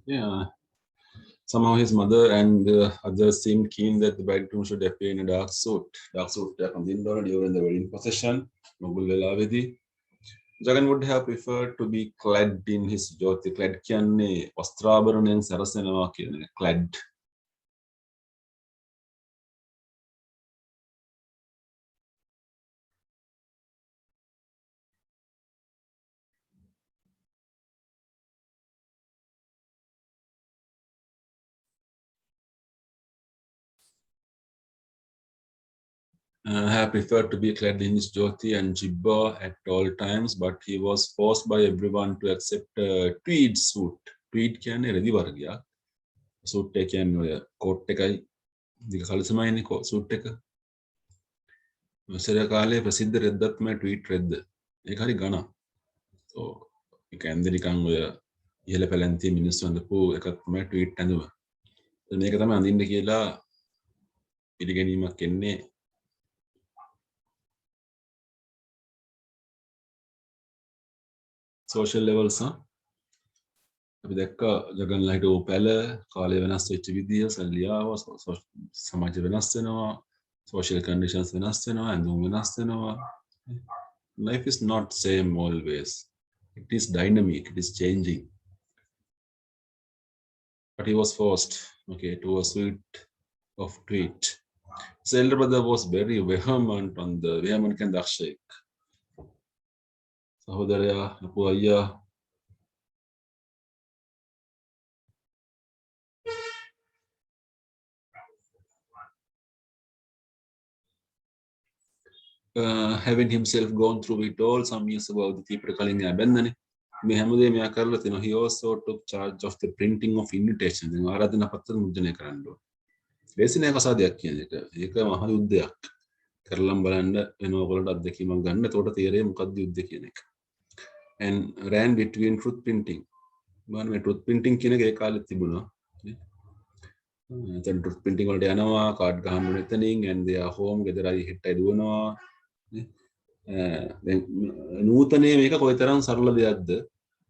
Yeah. Somehow his mother and others seemed keen that the bridegroom should appear in a dark suit. Dark suit during the wedding procession. Jagan would have preferred to be clad in his jyoti. Clad කියන්නේ වස්ත්‍රාභරණයෙන් සැරසෙනවා කියන එක. Clad. Have preferred to be clad in his jyoti and jibba at all times, but he was forced by everyone to accept a tweed suit. Tweed කියන්නේ රෙදි වර්ගයක්. Suit එක කියන්නේ ඔය coat එකයි දිග කලසමයිනේ suit එක. ඉස්සර කාලේ ප්‍රසිද්ධ රෙද්දක් තමයි tweed රෙද්ද. ඒක හරි ඝන. So ඒක ඇඳ නිකන් ඔය ඉහළ පැලැන්තිය මිනිස්සු අඳපු එකක් තමයි tweed ඇඳුම. මේක තමයි අඳින්න කියලා පිළිගැනීමක් එන්නේ. social levels අපි දැක්ක ජගන්ලා හිටපු පැල කාලය වෙනස් වෙච්ච විදිය සල්ලියාව සමාජ වෙනස් වෙනවා social conditions වෙනස් වෙනවා ඇඳුම් වෙනස් වෙනවා life is not same always it is dynamic it is changing but he was forced to a suit of tweed. His elder brother was very vehement on the vehement කියන දක්ෂයෙක් සහෝදරයා අපු අයියා having himself gone through it all some years ago දීප්‍ර කලින් බැන්නනේ මේ හැමදේම මෙයා කරලා තිනවා he also took charge of the printing of invitation දැන් ආරාධනා පත්‍ර මුද්‍රණය කරන්න ඕන ලේසි නෑ කසාදයක් කියන එක ඒක මහ යුද්ධයක් කරලම් බලන්න වෙන ඔයගොල්ලන්ට අත්දැකීමක් ගන්න එතකොට තේරෙයි මොකක්ද යුද්ධ කියන එක and ran between truth printing මම මේ truth printing කියන එක ඒ කාලෙත් තිබුණා then truth printing වලට යනවා කාඩ් ගහන්න ඕන එතනින් and they are home ගෙදරයි හෙට්ටයි දුවනවා දැන් නූතනයේ මේක කොයිතරම් සරල දෙයක්ද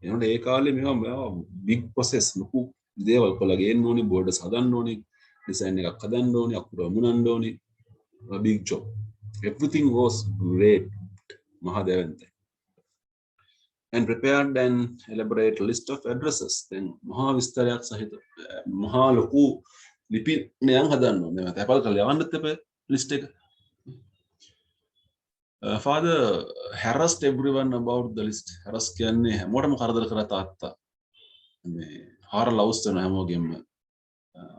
එනකොට ඒ කාලේ මේවා big process ලොකු දේවල් කොල්ලා ගේන්න ඕනි බෝඩර්ස් හදන්න ඕනි ඩිසයින් එකක් හදන්න ඕනි අකුර මුනන්න ඕනි big job everything was great මහා දැවැන්තයි and prepared an elaborate list of addresses then මහා විස්තරයක් සහිත මහා ලොකු ලිපිනයක් හදන්න ඕනේ මම තැපල් කරලා යවන්නත් එපා list එක father harassed everyone about the list harass කියන්නේ හැමෝටම කරදර කරා තාත්තා මේ හාරලා අවුස් වෙන හැමෝගෙම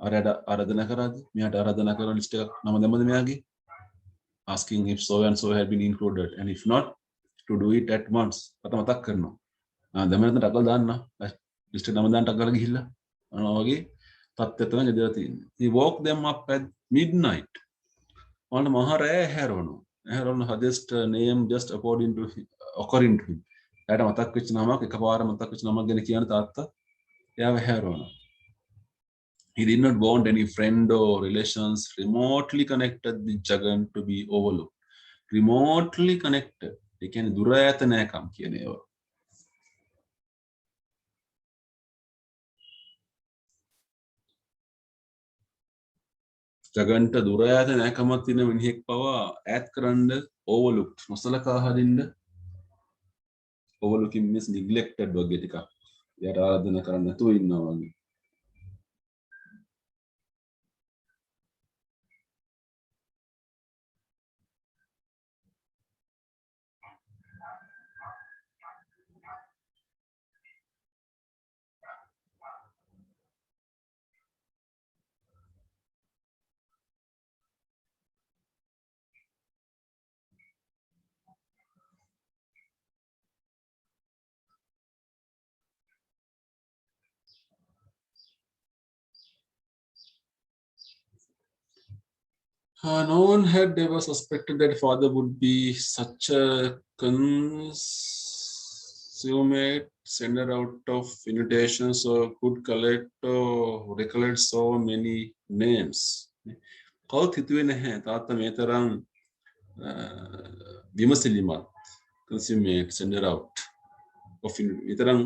අරයට ආරාධනා කරාද මෙයාට ආරාධනා කරන list එකක් නම දැම්මද මෙයාගේ asking if so and so had been included and if not to do it at once මතක් කරනවා දැන් මම ටක්කල් දාන්න list එක නම දාන්න ටක් කරලා ගිහිල්ලා අනවා වගේ තත්ත්වයක් තමයි ඉඳලා තියෙන්නේ he woke them up at midnight on මහරෑ හැරවනවා Aaron just name just according to occurring to him. That මතක් වෙච්ච නමක් එකපාර මතක් වෙච්ච නමක් ගැන කියන තාත්තා එයාව හැරවනවා. He did not want any friend or relations remotely connected with Jagan to be overlooked. Remotely connected. ඒ කියන්නේ දුර ඈත නැකම් කියන ඒවා. ජගන්ට දුර ඈත නැකමක් තියෙන මිනිහෙක් පවා ඈත් කරන්න overlooked නොසලකා හරින්න overlooking means neglected වගේ ටිකක් එයාට ආරාධනා කරන්න නැතුව ඉන්නවා වගේ no one had ever suspected that father would be such a consummate sender out of invitations or could collect or recollect so many names. කවුත් හිතුවේ නැහැ තාත්තා මේ තරම් විමසිලිමත් consummate sender out of මේ තරම්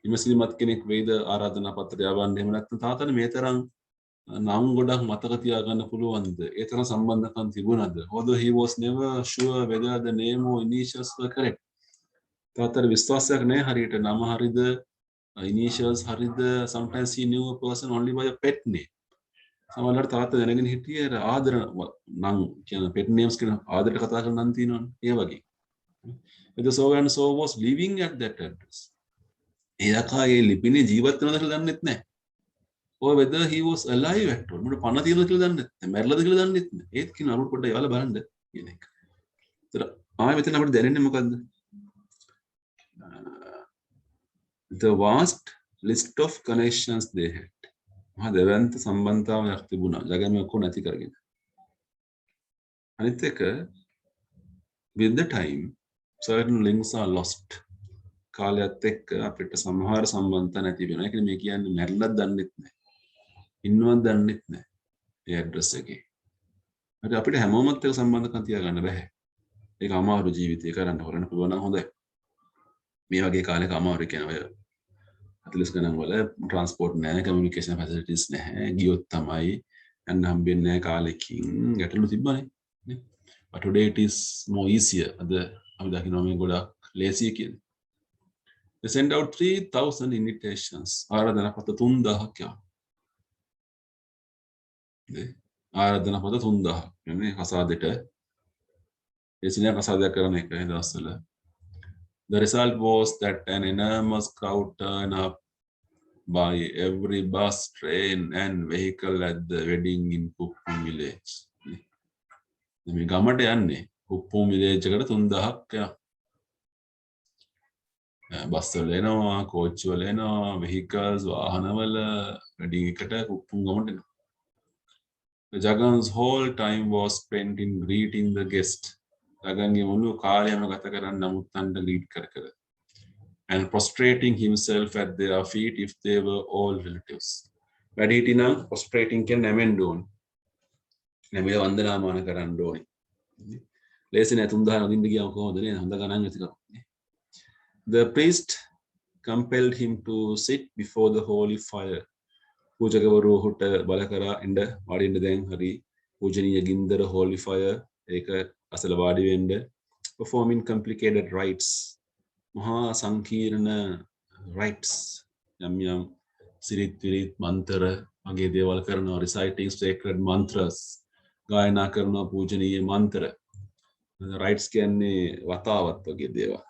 ඉමසිලිමත් කෙනෙක් වෙයිද ආරාධනා පත්‍රය යවන්න එහෙම නැත්නම් තාත්තට මේ තරම් නම් ගොඩක් මතක තියාගන්න පුළුවන්ද ඒ තරම් සම්බන්ධකම් තිබුණාද although he was never sure whether the name or initials were correct තාත්තට විශ්වාසයක් නැහැ හරියට නම හරිද initials හරිද sometimes he knew a person only by a pet name සමහරවිට තාත්තා දැනගෙන හිටියේ ආදර නම් කියන pet names කියන ආදරට කතා කරන නම් තියෙනවනේ ඒ වගේ the so and so was living at that address එයාකා ඒ ලිපිනේ ජීවත් වෙනවද කියලා දන්නෙත් නැහැ or whether he was alive at all මොකද පණ තියෙනවද කියලා දන්නෙත් නැහැ මැරලාද කියලා දන්නෙත් නැහැ ඒත් කියන අරුත් පොඩ්ඩක් එයාලා බලන්න කියන එක. ඒතර ආයෙ මෙතන අපිට දැනෙන්නේ මොකද්ද? The vast list of connections they had. මහා දෙවන්ත සම්බන්ධතාවයක් තිබුණා. ජගම ඔක්කොම නැති කරගෙන. අනිත් එක with the time certain links are lost. කාලයත් එක්ක අපිට සමහර සම්බන්ධතා නැති වෙනවා. ඒ කියන්නේ මේ කියන්නේ මැරිලක් දන්නෙත් නැහැ. ඉන්නවත් දන්නෙත් නැහැ. ඒ ඇඩ්‍රස් එකේ. හරි අපිට හැමෝමත් එක්ක සම්බන්ධකම් තියාගන්න බෑ. ඒක අමාරු ජීවිතේ කරන්න හොරන්න පුළුවන් නම් හොඳයි. මේ වගේ කාලයක අමාරු කියන ඔය 40 ගණන් වල ට්‍රාන්ස්පෝර්ට් නැහැ, කමියුනිකේෂන් ෆැසිලිටිස් නැහැ. ගියොත් තමයි යන්න හම්බෙන්නේ නැහැ කාලෙකින් ගැටලු තිබ්බනේ. නේ? But today it is more easier. අද අපි දකිනවා මේ ගොඩක් ලේසිය කියන්නේ. They sent out 3,000 invitations. ආරාධනා පත්‍ර 3,000ක් යනවා. නේ? ආරාධනා පත්‍ර 3,000ක්. කියන්නේ කසාදෙට එසිනා කසාදයක් කරන එක ඒ දවස්වල. The result was that an enormous crowd turned up by every bus, train and vehicle at the wedding in Kuppum village. මේ ගමට යන්නේ Kuppum village එකට 3,000ක් යනවා. බස් වල එනවා, කෝච්චි වල එනවා, vehicles වාහනවල wedding එකට Kuppum ගමට එනවා. The Jagan's whole time was spent in greeting the guest. Jaganගේ මුළු කාලයම ගත කරන් නමුත්තන්ට greet කර කර. And prostrating himself at their feet if they were all relatives. වැඩිහිටි නම් prostrating කියන්නේ නැමෙන්න ඕනේ. නැමිලා වන්දනාමාන කරන්න ඕනේ. ලේසි නෑ 3,000 අදින්න ගියාම කොහොමද නේ හොඳ ගණන් ඇති කරන්නේ. The priest compelled him to sit before the holy fire. පූජකවරු හොට බල කරා ඉඳ වාඩින්න දැන් හරි පූජනීය ගින්දර holy fire ඒක අසල වාඩි වෙන්න performing complicated rites මහා සංකීර්ණ rites යම් යම් සිරිත් විරිත් මන්ත්‍ර වගේ දේවල් කරනවා reciting sacred mantras ගායනා කරනවා පූජනීය මන්ත්‍ර rites කියන්නේ වතාවත් වගේ දේවල්.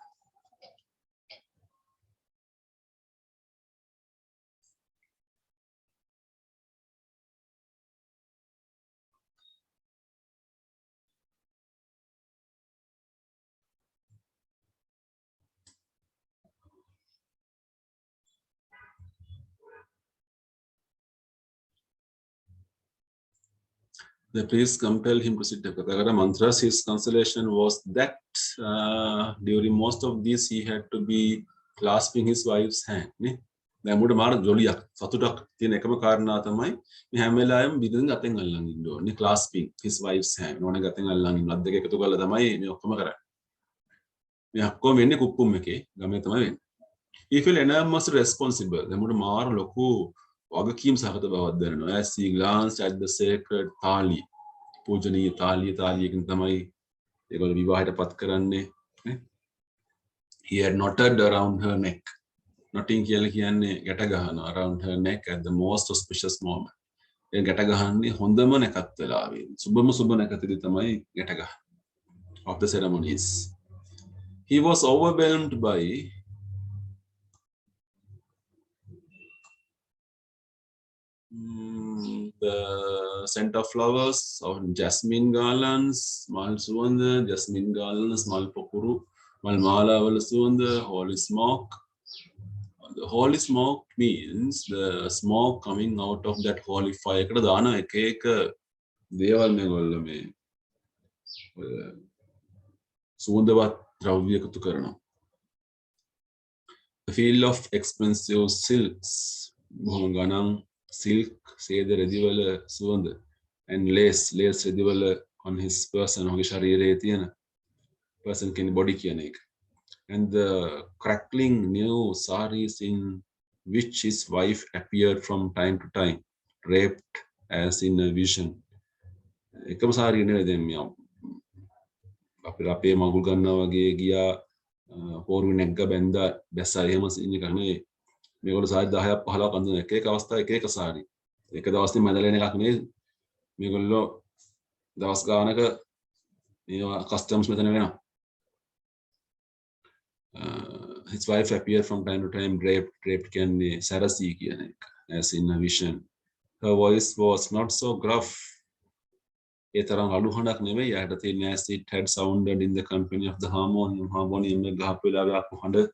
The priest compelled him to sit. Katagara mantras, his consolation was that during most of this he had to be clasping his wife's hand. දැන් මුඩ මාර ජොලියක් සතුටක් තියෙන එකම කාරණා තමයි මේ හැම වෙලාවෙම බිරිඳ අතෙන් අල්ලන් ඉන්න ඕනේ. clasping his wife's hand. ඕනේ ගතෙන් අල්ලන් ඉන්න. අත් දෙක එකතු කරලා තමයි මේ ඔක්කොම කරන්නේ. මේ ඔක්කොම වෙන්නේ කුප්පුම් එකේ ගමේ තමයි වෙන්නේ. He felt enormously responsible. දැන් මුඩ මාර ලොකු වගකීම් සහගත බවක් දැනෙනවා. As he glanced at the sacred thali. පූජනීය තාලියකින් තමයි ඒගොල්ලෝ විවාහයට පත් කරන්නේ. He had knotted around her neck. Knotting කියලා කියන්නේ ගැට ගහනවා around her neck at the most auspicious moment. ඒ ගැට ගහන්නේ හොඳම නැකත් වෙලාවේ. සුබම නැකතදී තමයි ගැට ගහන්නේ. Of the ceremonies. He was overwhelmed by the scent of flowers of jasmine garlands, mal suwanda, jasmine garlands, mal pokuru, mal mala wala suwanda, holy smoke. The holy smoke means the smoke coming out of that holy fire. Ekada dana එක එක දේවල් මේගොල්ලෝ මේ සුවඳවත් ද්‍රව්‍ය එකතු කරනවා. The feel of expensive silks, බොහොම ගණන් silk සේද රෙදිවල සුවඳ and lace රෙදිවල on his person ඔහුගේ ශරීරයේ තියෙන person කියන්නේ body කියන එක and the crackling new saris in which his wife appeared from time to time, draped as in a vision. එකම සාරිය නෙවෙයි දැන් මේ අපේ මගුල් ගන්නවා වගේ ගියා පෝරු නැග්ග බැඳා බැස්සා එහෙම ඉන්න එක නෙවෙයි. මේගොල්ලෝ සාරි 10ක් 15ක් අඳින එක එක අවස්ථාවේ එක එක සාරි. එක දවස්නේ මැදලෙන එකක් නෙවෙයි. මේගොල්ලෝ දවස් ගානක මේවා කස්ටම්ස් මෙතන වෙනවා. His wife appeared from time to time draped කියන්නේ සරසී කියන එක, as in a vision. Her voice was not so gruff. ඒ තරම් අලු හඬක් නෙවෙයි. යාට තියෙන as it had sounded in the company of the harmonium එක ගහපු වෙලාවේ ආපු හඬ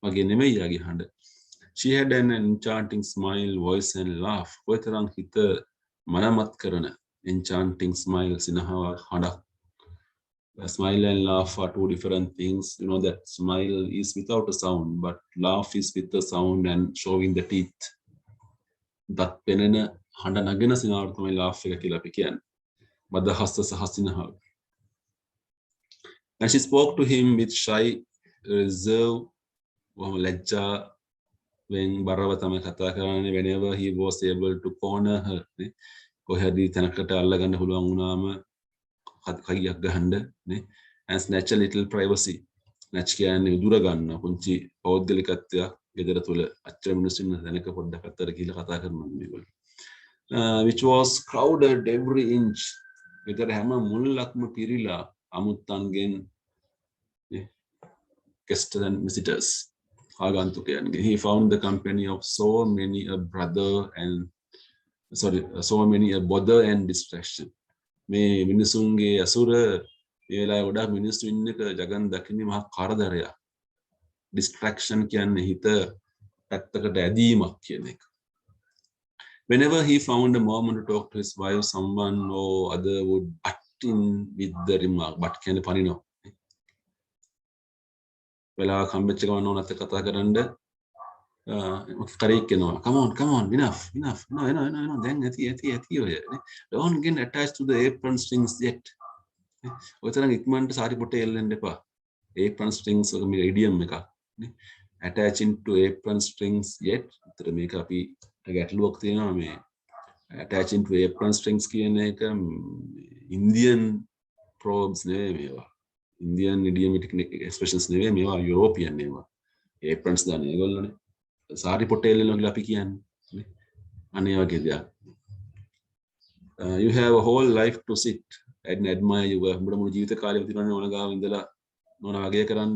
වගේ නෙමෙයි යාගේ හඬ. She had an enchanting smile, voice and laugh. ඔය තරම් හිත මනමත් කරන enchanting smile, සිනහවක් හඬක්. Smile and laugh are two different things. You know that smile is without a sound, but laugh is with a sound and showing the teeth. That පෙනෙන හඬ නගින සිනාවට තමයි laugh එක කියලා අපි කියන්නේ. මදහස්ත සහ සිනහව. And she spoke to him with shy reserve, ලැජ්ජාවෙන් බරව තමයි කතා කරන්නේ. Whenever he was able to corner her, කොහේදී තැනකට අල්ලගන්න පුළුවන් වුණාම කයියක් ගහන්න නේ, and snatch a little privacy. snatch කියන්නේ උදුර ගන්න පුංචි පෞද්ගලිකත්වයක් ගෙදර තුල අච්චර මිනිස්සු ඉන්න තැනක පොඩ්ඩක් අතර කියලා කතා කරනවා මේගොල්ලෝ. Which was crowded every inch. ගෙදර හැම මුල්ලක්ම පිරීලා අමුත්තන්ගෙන් guests and visitors. ආගන්තුකයන්ගෙන්. He found the company of so many a bother and distraction. මේ මිනිසුන්ගේ අසුර මේ වෙලාවේ ගොඩාක් මිනිස්සු ඉන්න එක ජගන් දකින්නේ මහා කරදරයක්. distraction කියන්නේ හිත පැත්තකට ඇදීමක් කියන එක. Whenever he found a moment to talk to his wife, someone or other would butt in with the remark. But කියන්නේ පනිනවා. වෙලාවක් හම්බෙච්ච ගමන් ඕනත් කතා කරන්න කරේක් කියනවා. Come on, enough. No, දැන් ඇති ඔය. Don't get attached to the apron strings yet. ඔය තරම් ඉක්මනට සාරි පොටේ එල්ලෙන්න එපා. apron strings වගේ මේ idiom එකක් නේ. attaching to apron strings yet. උතර මේක අපි ගැටලුවක් තියෙනවා මේ attaching to apron strings කියන එක Indian probes නෙවෙයි මේවා. Indian idiomatic expressions නෙවෙයි මේවා European ඒවා. aprons දාන ඒගොල්ලෝනේ. සාරි පොටේ එල්ලනවා කියලා අපි කියන්නේ නේ. අනේ වගේ දෙයක්. You have a whole life to sit and admire you. මුළු ජීවිත කාලෙම තියනනේ ඕන ගාව ඉඳලා මොන වගේ කරන්න.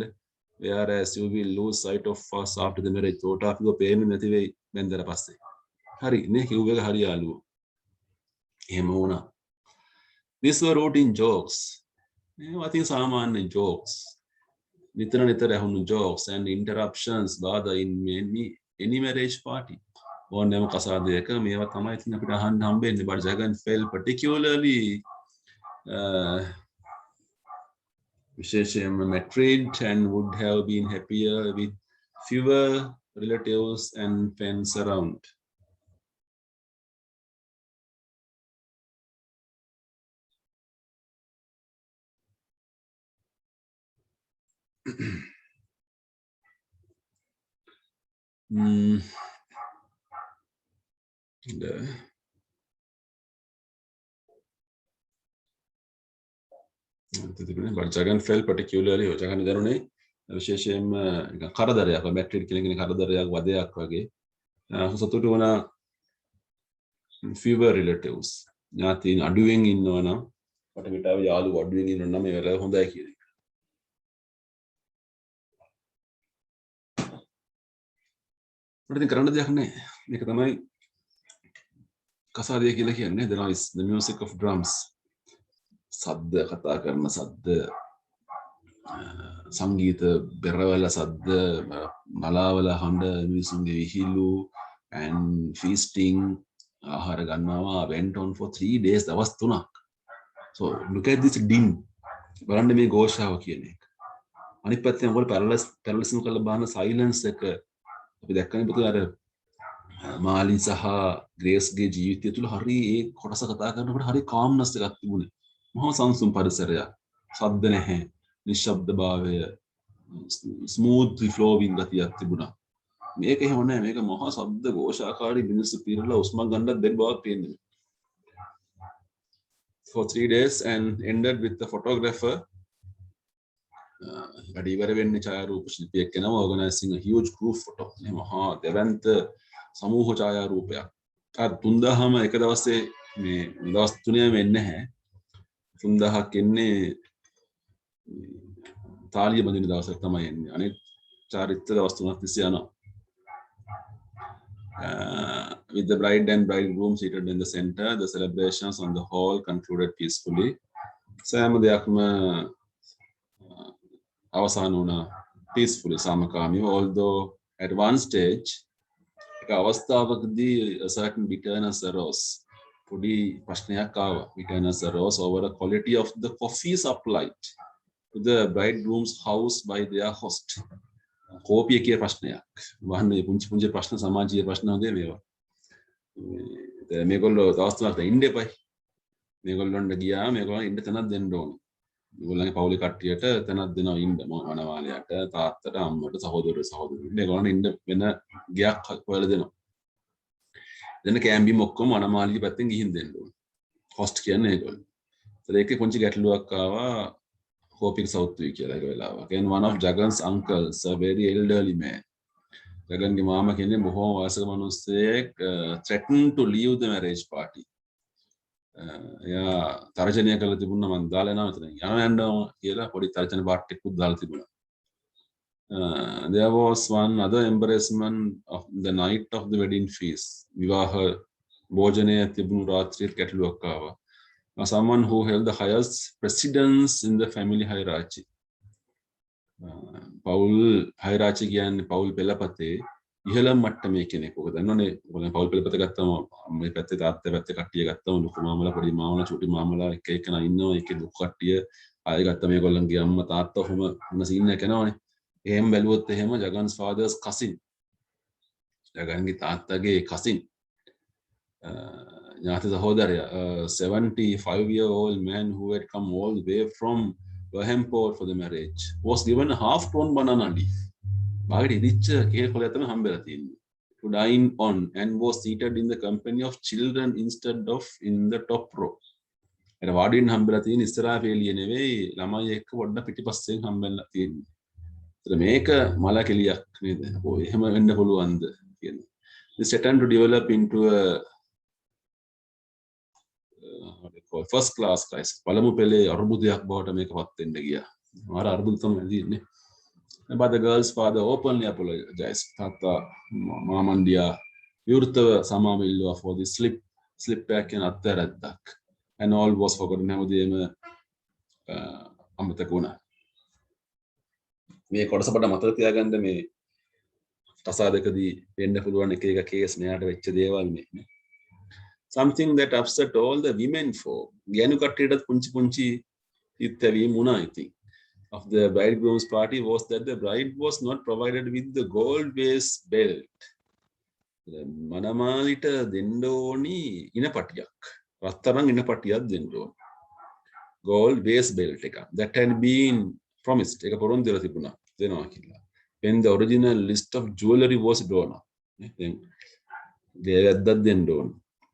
Whereas you will lose sight of us after the marriage. උට අපිව පේන්නේ නැති වෙයි බැන්දලා පස්සේ. හරි නේ කිව්ව එක හරි යාළුවෝ. එහෙම වුණා. These were routine jokes. මේවා තියෙන සාමාන්‍ය jokes. නිතර ඇහුණු jokes and interruptions bother in any marriage party. ඕනෑම කසාදයක මේවා තමයි ඉතින් අපිට අහන්න හම්බෙන්නේ. But Jagan felt particularly විශේෂයෙන්ම married and would have been happier with fewer relatives and friends around. But Jagan felt particularly Jagan දරුනේ විශේෂයෙන්ම කරදරයක් මැට්‍රිඩ් කියන කරදරයක් වදයක් වගේ සතුටු වුණ fewer relatives ඥාතීන් අඩුවෙන් ඉන්නවනම් වටපිටාවේ යාළුවෝ අඩුවෙන් ඉන්නවනම් මේ වෙලාව හොඳයි කියන එක. මට ඉතින් කරන්න දෙයක් නැහැ. මේක තමයි කසාදය කියලා කියන්නේ. The noise, the music of drums. සද්ද කතා කරන සද්ද සංගීත බෙරවල සද්ද මලාවල හඬ මිනිසුන්ගේ විහිළු and feasting ආහාර ගන්නවා went on for 3 days දවස් 3ක්. So look at this din. බලන්න මේ ഘോഷාව කියන එක. අනිත් පැත්තෙන් ඔයගොල්ලෝ පැරලස්ම කරලා බලන silence එක අපි දැක්කනේ පුතේ අර මාලි සහ ග්‍රේස්ගේ ජීවිතය තුළ හරි ඒ කොටස කතා කරනකොට හරි calmness එකක් තිබුණේ. මහා සංසුන් පරිසරයක්. ශබ්ද නැහැ. නිශ්ශබ්දභාවය smoothly flowing ගතියක් තිබුණා. මේක එහෙම නැහැ. මේක මහා ශබ්ද ഘോഷාකාරී මිනිස්සු පිරලා උස්මක් ගන්නත් දෙන්න බවක් පේන්නේ. For 3 days and ended with the photographer. වැඩි ඉවර වෙන්නේ ඡායාරූප ශිල්පියෙක් කෙනම organizing a huge group photo. මේ මහා දෙවන්ත සමූහ ඡායාරූපයක්. අර 3000ම එක දවසේ මේ දවස් 3ම එන්නේ නැහැ. 3000ක් එන්නේ තාලිය බඳින දවසක් තමයි එන්නේ. අනෙක් චාරිත්‍ර දවස් 3ක් තිස්සේ යනවා. With the bride and bridegroom seated in the center, the celebrations on the hall concluded peacefully. සෑම දෙයක්ම අවසන් වුණා peacefully සාමකාමීව. Although at one stage එක අවස්ථාවකදී a certain bitterness arose. පොඩි ප්‍රශ්නයක් ආවා. bitterness arose over the quality of the coffee supplied to the bridegroom's house by their host. කෝපිය කිය ප්‍රශ්නයක්. වහන්නේ පුංචි ප්‍රශ්න සමාජීය ප්‍රශ්න වගේ මේවා. මේගොල්ලෝ දවස් තුනක් ඉන්න එපයි. මේගොල්ලොන්ට ගියා මේගොල්ලන් ඉන්න තැනක් දෙන්න ඕනේ. මේගොල්ලන්ගේ පවුලේ කට්ටියට තැනක් දෙනවා ඉන්න. මනවාලයට, තාත්තට, අම්මට, සහෝදරයන්ට. මේගොල්ලන් ඉන්න වෙන ගයක් හොයලා දෙනවා. දෙන්න කැම්බිම ඔක්කොම මනමාලිය පැත්තෙන් ගිහින් දෙන්න ඕනේ. හොස්ට් කියන්නේ ඒගොල්ලෝ. ඒකේ පුංචි ගැටලුවක් ආවා. Hoping South කියලා එක වෙලාවක. Again, one of Jagan's uncles, a very elderly man. Jaganගේ මාමා කියන්නේ බොහොම වයසක මිනිස්සෙක්, threatened to leave the marriage party. එයා තර්ජනය කළා තිබුණා මම දාලා යනවා මෙතන. යනවා කියලා පොඩි තර්ජන පාට් එකකුත් දාලා තිබුණා. There was one other embarrassment of the night of the wedding feast. විවාහ භෝජනයේ තිබුණු රාත්‍රියේ ගැටලුවක් ආවා. Someone who held the highest precedence in the family hierarchy. Paul hierarchy කියන්නේ පවුල් පෙළපතේ ඉහළම මට්ටමේ කෙනෙක්. ඔක දන්නවනේ. ඔයගොල්ලෝ පවුල් පෙළපත ගත්තම මේ පැත්තේ තාත්තා පැත්තේ කට්ටිය ගත්තම ලොකු මාමලා පොඩි මාමලා චුටි මාමලා එක එකනා ඉන්නවා. ඒකේ දුක් කට්ටිය ආයෙ ගත්තා මේගොල්ලන්ගේ අම්මා තාත්තා ඔහොම මොන සීන් එකක් යනවනේ. එහෙම බැලුවොත් එහෙම Jagan's father's cousin. Jaganගේ තාත්තගේ cousin. ඥාති සහෝදරයා 75-year-old man who had come all the way from Berhampore for the marriage was given a half-grown banana leaf. බාගෙට ඉදිච්ච කේල් කොළයක් තමයි හම්බෙලා තියෙන්නේ. To dine on and was seated in the company of children instead of in the top row. එතන වාඩිවෙන්න හම්බෙලා තියෙන ඉස්සරහා පෙළිය නෙවෙයි ළමයි එක්ක පොඩ්ඩක් පිටිපස්සෙන් හම්බෙලා තියෙන්නේ. ඒතර මේක මල කෙලියක් නේද? ඔය එහෙම වෙන්න පුළුවන්ද කියන්නේ. This tend to develop into a first class crisis. පළමු පෙළේ අර්බුදයක් බවට මේකපත් වෙන්න ගියා. මාර අර්බුද තමයි තියෙන්නේ. But the girl's father openly apologized. තාත්තා මාමන්ඩියා විවෘතව සමාව ඉල්ලුවා for the slip back and අත්තරද්දක්. And all was forgotten. හැමදේම අමතක වුණා. මේ කොටස පොඩ්ඩක් මතක තියාගන්න මේ තසාදකදී වෙන්න පුළුවන් එක එක කේස් මෙයාට වෙච්ච දේවල් මේ. Something that upset all the women folk. Gyanu kattiyata punchi ittavim una I think of the bridegroom's party was that the bride was not provided with the gold base belt. Manamalita denna oni inapatiyak. Rattarang inapatiyak denna oni. Gold base belt එක. That had been promised. එක පොරොන්දු දෙලා තිබුණා. දෙනවා කියලා. When the original list of jewelry was drawn up. Then දෙයක්වත් දෙන්න ඕන.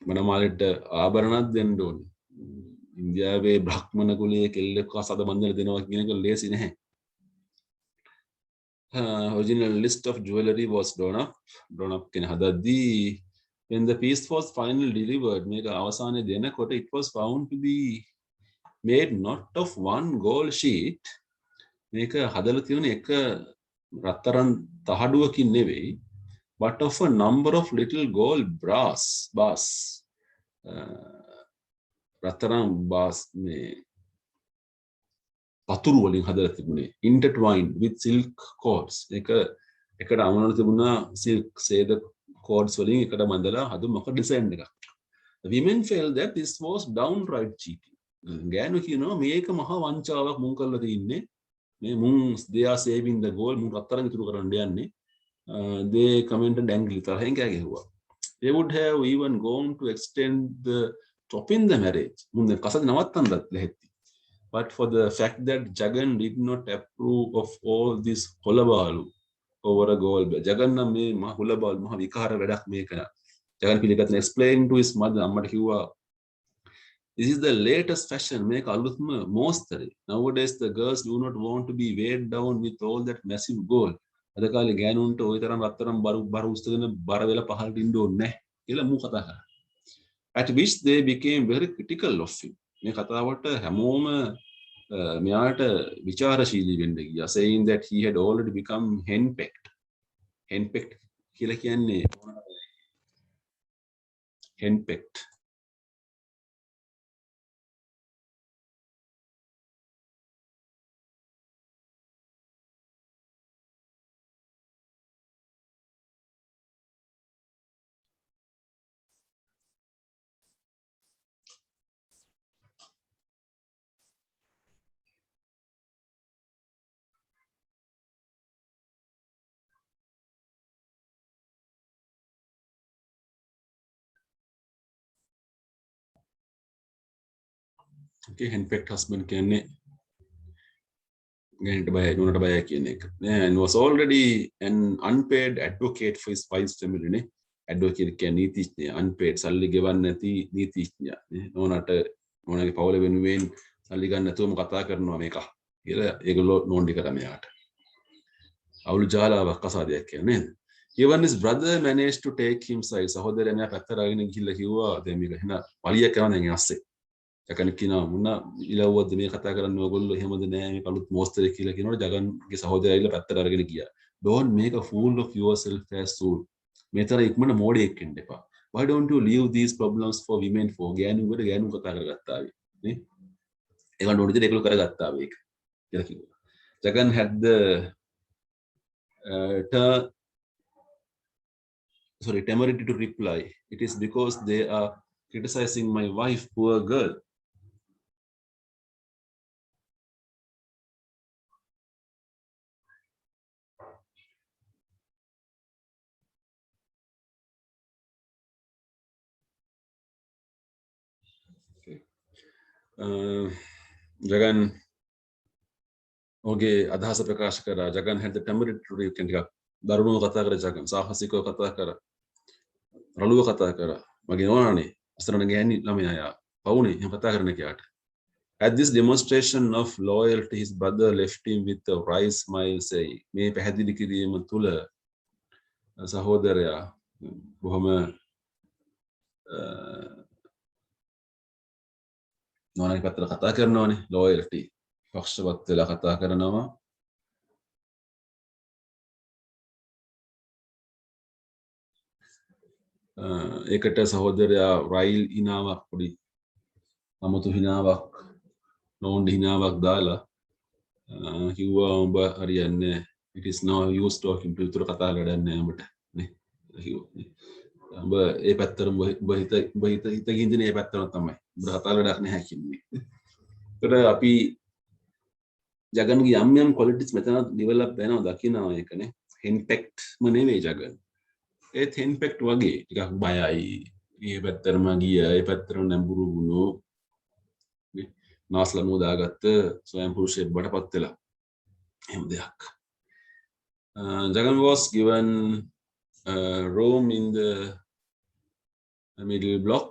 මනමාලට ආභරණත් දෙන්න ඕනේ. ඉන්දියාවේ බ්‍රාහ්මණ කුලයේ කෙල්ලෙක් අසද බන්දලා දෙනවා කියන එක ලේසි නැහැ. Original list of jewelry was drawn up කියන හදද්දී when the piece was finally delivered මේක අවසානයේ දෙනකොට it was found to be made not of one gold sheet. මේක හදලා තියෙන එක රත්තරන් තහඩුවකින් නෙවෙයි but of a number of little gold bars. රත්තරන් bars මේ පතුරු වලින් හදලා තිබුණේ intertwined with silk cords. එක එකට අමනල තිබුණා silk සේද cords වලින් එකට බඳලා හදු මොක ඩිසයින් එකක්. The women felt that this was downright cheating. ගෑනු කියනවා මේක මහා වංචාවක් මුන් කරලා තින්නේ. මේ මුන් they are saving the gold මුන් රත්තරන් ඉතුරු කරන්න යන්නේ. They commented angrily. තරහෙන් කෑ ගැහුවා. They would have even gone to extend the top in the marriage. මුන් දැන් කසද නවත්තන්නත් ලැහැත්ති. But for the fact that Jagan did not approve of all this කොළබාලු over a goal. Jaganna me ma hulabal ma vikara wedak me kana. Jagan pilikatna explained to his mother ammata kiwwa this is the latest fashion make alutma mostly. Nowadays the girls do not want to be weighed down with all that massive gold. අද කාලේ ගෑනුන්ට ওই තරම් රත්තරන් බර උස්සගෙන බර වෙලා පහළට ඉන්න ඕනේ නැහැ කියලා මූ කතා කරා. At which they became very critical of him. මේ කතාවට හැමෝම මෙයාට විචාරශීලී වෙන්න ගියා, saying that he had already become henpecked. Henpecked කියලා කියන්නේ henpecked. Okay, henpecked husband කියන්නේ ගෑනට බයයි නෝනට බයයි කියන එක. And was already an unpaid advocate for his wife's family නේ. Advocate කියන්නේ නීතිඥය, unpaid සල්ලි ගෙවන්න නැති නීතිඥයා නේ. නෝනට නෝනගේ පවුල වෙනුවෙන් සල්ලි ගන්න නැතුවම කතා කරනවා මේක කියලා ඒගොල්ලෝ නෝන්ඩි කරා මෙයාට. අවුල් ජාලාවක් කසාදයක් කියන්නේ නේද? Even his brother managed to take him side. සහෝදරයා මෙයා පැත්තට අරගෙන ගිහිල්ලා කිව්වා දැන් මේක එහෙනම් වලියක් කරනවා දැන් ඇස්සේ. ජගන් කියනවා මුන්න ඉලව්වද මේ කතා කරන්නේ ඔයගොල්ලෝ එහෙමද නෑ මේ කලුත් මොස්තරේ කියලා කියනකොට ජගන්ගේ සහෝදරයා ඇවිල්ලා පැත්තට අරගෙන ගියා. Don't make a fool of yourself as soon. මේතර ඉක්මන මෝඩයෙක් වෙන්න එපා. Why don't you leave these problems for women for? ගෑනුන්ට ගෑනුන් කතා කරගත්තා නේ. ඒකට ඕන විදිහට ඒගොල්ලෝ කරගත්තා මේක කියලා කිව්වා. Jagan had the temerity to reply, it is because they are criticizing my wife, poor girl. Okay. Jagan okay අදහස ප්‍රකාශ කරා. Jagan had the temerity to reply. ටිකක් දරුණුව කතා කරා Jagan. සාහසිකව කතා කරා. රළුව කතා කරා. මගේ නෝනානේ අසරණ ගෑණි ළමයා යා. පවුනේ එහෙම කතා කරන කයාට. At this demonstration of loyalty, his brother left him with a wry smile, saying, මේ පැහැදිලි කිරීම තුල සහෝදරයා බොහොම නෝනාගේ පැත්තට කතා කරනවානේ. loyalty පක්ෂවත් වෙලා කතා කරනවා. ඒකට සහෝදරයා රයිල් හිනාවක් පොඩි අමුතු හිනාවක් නෝන්ඩ හිනාවක් දාලා කිව්වා උඹ හරියන්නේ it is no use talking to උතර කතා කරන්නේ උඹට නේ උඹ ඒ පැත්තරම උඹ හිත ගින්දිනේ ඒ පැත්තරම තමයි උඹ කතා කරලා නැහැ කියන්නේ. ඒතර අපි ජගන්ගේ යම් යම් qualities මෙතන develop වෙනවා දකිනවා ඒකනේ. henpecked ම නෙවෙයි ජගන්. ඒත් henpecked වගේ ටිකක් බයයි. මේ පැත්තරම ගියා ඒ පැත්තරම නැඹුරු වුණෝ. නාස්ලා නෝදාගත්ත ස්වයං පුරුෂයෙක් බඩපත් වෙලා. එහෙම දෙයක්. Jagan was given a room in the middle block.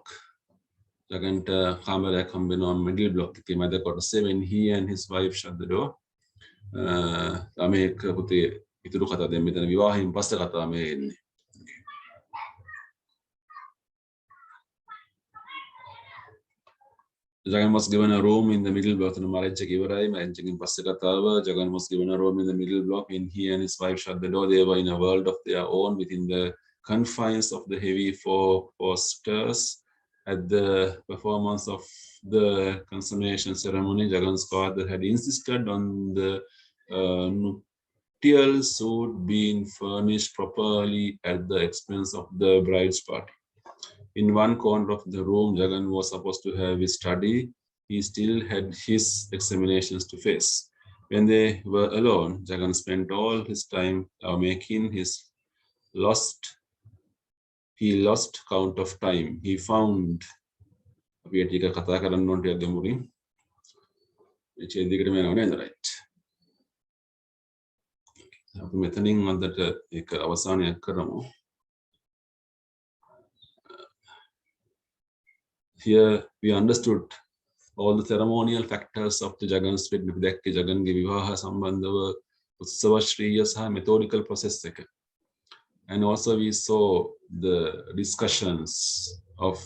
Jaganta කාමරයක් හම්බ වෙනවා middle block එකේ මැද කොටසේ when he and his wife shut the door. මේක පුතේ ඉතුරු කතා දැන් මෙතන විවාහයෙන් පස්සේ කතා මේ එන්නේ. Jagan was given a room in the middle block. Marriage in Jagan was given a room in the middle block. When he and his wife shut the door, they were in a world of their own within the confines of the heavy four posters. At the performance of the consummation ceremony, Jagan's father had insisted on the nuptial suit being furnished properly at the expense of the bride's party. In one corner of the room, Jagan was supposed to have his study. He still had his examinations to face. When they were alone, Jagan spent all his time making he lost count of time. He found right. අපි මෙතනින් අදට ඒක අවසානයක් කරමු. Here we understood all the ceremonial factors of the Jagan's wedding. අපි දැක්කේ ජගන්ගේ විවාහ සම්බන්ධව උත්සව ශ්‍රීය සහ methodical process එක. And also we saw the discussions of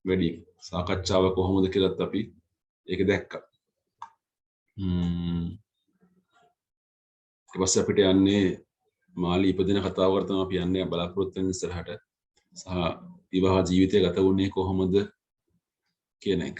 wedding. සාකච්ඡාව කොහොමද කියලාත් අපි ඒක දැක්කා. ඊට පස්සේ අපිට යන්නේ මාළි ඉපදින කතාවකට තමයි අපි යන්නේ බලාපොරොත්තු වෙන ඉස්සරහට. සහ විවාහ ජීවිතය ගත වුණේ කොහොමද කියන එක.